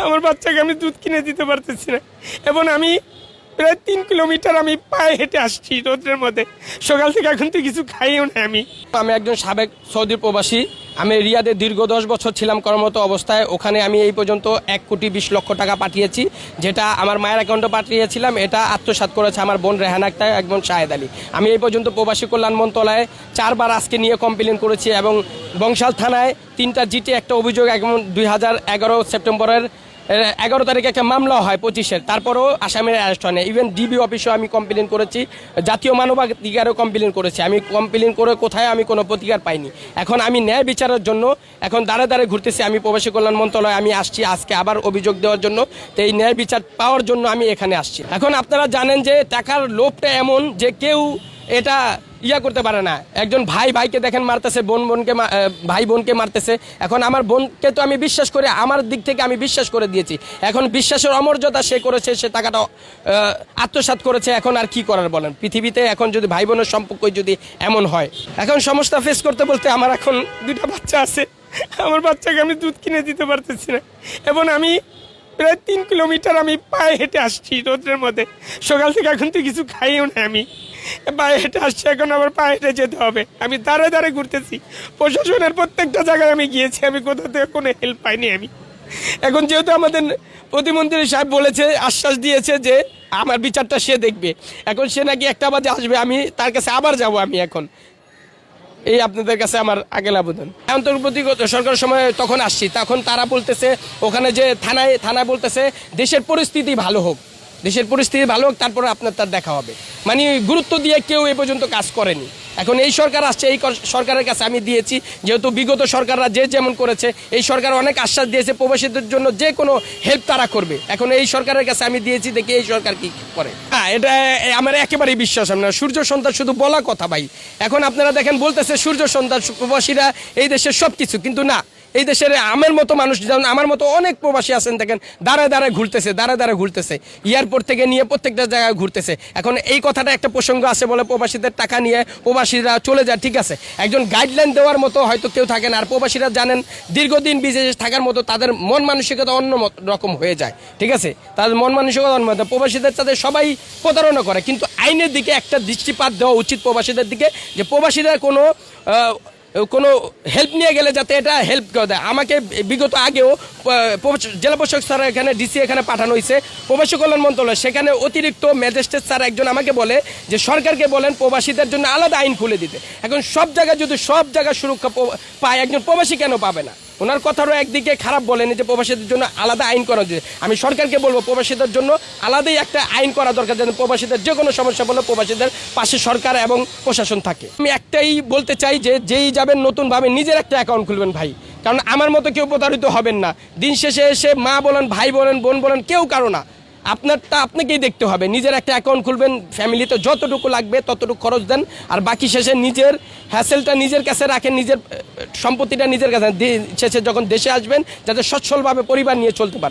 আমার বাচ্চাকে আমি দুধ কিনে দিতে পারতেছি না এবং আমি প্রায় 3 কিলোমিটার আমি পায়ে হেঁটে আসছি রোদের মধ্যে। সকাল থেকে এখন তো কিছু খাইও না। আমি একজন সাবেক সৌদি প্রবাসী। আমি রিয়াদে দীর্ঘ 10 বছর ছিলাম কর্মরত অবস্থায়। ওখানে আমি এই পর্যন্ত 1,20,00,000 টাকা পাঠিয়েছি, যেটা আমার মায়ের অ্যাকাউন্টে পাঠিয়েছিলাম। এটা আত্মসাৎ করেছে আমার বোন রেহানা আক্তার এবং শাহেদ আলী। আমি এই পর্যন্ত প্রবাসী কল্যাণ মন্ত্রণালয়ে 4 বার আজকে নিয়ে কমপ্লেন করেছি এবং বংশাল থানায় 3টা জিটে একটা অভিযোগ এবং 2011 সেপ্টেম্বরের 11 তারিখে একটা মামলা হয় 25-এর, তারপরেও আসামির অ্যারেস্ট হয় না। ইভেন ডিবি অফিসেও আমি কমপ্লেন করেছি, জাতীয় মানবাধিকারও কমপ্লেন করেছি। আমি কমপ্লেন করে কোথায় আমি কোনো প্রতিকার পাইনি। এখন আমি ন্যায় বিচারের জন্য এখন দাঁড়ে দাঁড়ে ঘুরতেছি। আমি প্রবাসী কল্যাণ মন্ত্রণালয়ে আমি আসছি আজকে আবার অভিযোগ দেওয়ার জন্য। তো এই ন্যায় বিচার পাওয়ার জন্য আমি এখানে আসছি। এখন আপনারা জানেন যে টাকার লোভটা এমন যে কেউ এটা করতে পারে না। একজন ভাই ভাইকে দেখেন মারতেছে, ভাই বোনকে মারতেছে। এখন আমার বোনকে তো আমি বিশ্বাস করে, আমার দিক থেকে আমি বিশ্বাস করে দিয়েছি। এখন বিশ্বাসের অমর্যাদা সে করেছে, সে টাকাটা আত্মসাৎ করেছে। এখন আর কি করার বলেন পৃথিবীতে? এখন যদি ভাই বোনের সম্পর্ক যদি এমন হয়, এখন সমস্যা ফেস করতে বলতে আমার এখন 2টা বাচ্চা আছে। আমার বাচ্চাকে আমি দুধ কিনে দিতে পারতেছি না এবং আমি প্রায় 3 কিলোমিটার আমি পায়ে হেঁটে আসছি রোদের মধ্যে। সকাল থেকে এখন তো কিছু খাইও না। আমি পায়ে হেঁটে আসছি, এখন আবার পায়ে হেঁটে যেতে হবে। আমি দাঁড়ে দাঁড়ে ঘুরতেছি। প্রশাসনের প্রত্যেকটা জায়গায় আমি গিয়েছি, আমি কোথা থেকে কোনো হেল্প পাইনি। আমি এখন যেহেতু আমাদের প্রতিমন্ত্রী সাহেব বলেছে, আশ্বাস দিয়েছে যে আমার বিচারটা সে দেখবে। এখন সে নাকি 1টা বাজে আসবে, আমি তার কাছে আবার যাব। আমি এখন এই আপনাদের কাছে আমার আগের আবেদন। অন্তর্বর্তীগত সরকারের সময় তখন আসছি, তখন তারা বলতেছে ওখানে যে থানায় বলতেছে দেশের পরিস্থিতি ভালো হোক, দেশের পরিস্থিতি ভালো হোক, তারপরে আপনার তার দেখা হবে। মানে গুরুত্ব দিয়ে কেউ এ পর্যন্ত কাজ করেনি। এখন এই সরকার আসছে, এই সরকারের কাছে আমি দিয়েছি, যেহেতু বিগত সরকাররা যে যেমন করেছে, এই সরকার অনেক আশ্বাস দিয়েছে প্রবাসীদের জন্য যে কোনো হেল্প তারা করবে। এখন এই সরকারের কাছে আমি দিয়েছি, দেখি এই সরকার কি করে। হ্যাঁ, এটা আমার একেবারেই বিশ্বাস না। সূর্য সন্তান শুধু বলা কথা ভাই। এখন আপনারা দেখেন বলতেছে সূর্য সন্তান প্রবাসীরা এই দেশের সব কিছু, কিন্তু না। এই দেশের আমার মতো মানুষ, যেমন আমার মতো অনেক প্রবাসী আছেন, দেখেন দাঁড়ায় দাঁড়ায় ঘুরতেছে, এয়ারপোর্ট থেকে নিয়ে প্রত্যেকটা জায়গায় ঘুরতেছে। এখন এই কথাটা একটা প্রসঙ্গ আছে বলে প্রবাসীদের টাকা নিয়ে প্রবাসীরা চলে যায়, ঠিক আছে। একজন গাইডলাইন দেওয়ার মতো হয়তো কেউ থাকে না। আর প্রবাসীরা জানেন দীর্ঘদিন বিদেশে থাকার মতো তাদের মন মানসিকতা অন্য রকম হয়ে যায়, ঠিক আছে। তাদের মন মানসিকতা অন্য মতো, প্রবাসীদের সাথে সবাই প্রতারণা করে। কিন্তু আইনের দিকে একটা দৃষ্টিপাত দেওয়া উচিত প্রবাসীদের দিকে, যে প্রবাসীরা কোনো হেল্প নিয়ে গেলে যাতে এটা হেল্প করে দেয়। আমাকে বিগত আগেও জেলা প্রশাসক স্যার এখানে ডিসি এখানে পাঠানো হয়েছে প্রবাসী কল্যাণ মন্ত্রণালয়, সেখানে অতিরিক্ত ম্যাজিস্ট্রেট স্যার একজন আমাকে বলে যে সরকারকে বলেন প্রবাসীদের জন্য আলাদা আইন খুলে দিতে। এখন সব জায়গায় যদি সব জায়গায় সুরক্ষা পায়, একজন প্রবাসী কেন পাবে না? ওনার কথারও একদিকে খারাপ বলেন যে প্রবাসীদের জন্য আলাদা আইন করা উচিত। আমি সরকারকে বলবো প্রবাসীদের জন্য আলাদাই একটা আইন করা দরকার, যেন প্রবাসীদের যে কোনো সমস্যা বলে প্রবাসীদের পাশে সরকার এবং প্রশাসন থাকে। আমি একটাই বলতে চাই যে যেই যাবেন নতুনভাবে নিজের একটা অ্যাকাউন্ট খুলবেন ভাই, কারণ আমার মতো কেউ প্রতারিত হবেন না। দিন শেষে এসে মা বলেন, ভাই বলেন, বোন বলেন, কেউ কারো না। আপনারটা আপনাকেই দেখতে হবে। নিজের একটা অ্যাকাউন্ট খুলবেন, ফ্যামিলিতে যতটুকু লাগবে ততটুকু খরচ দেন, আর বাকি শেষে নিজের হ্যাসেলটা নিজের কাছে রাখেন, নিজের সম্পত্তিটা নিজের কাছে। শেষে যখন দেশে আসবেন যাতে সচ্ছলভাবে পরিবার নিয়ে চলতে পারে।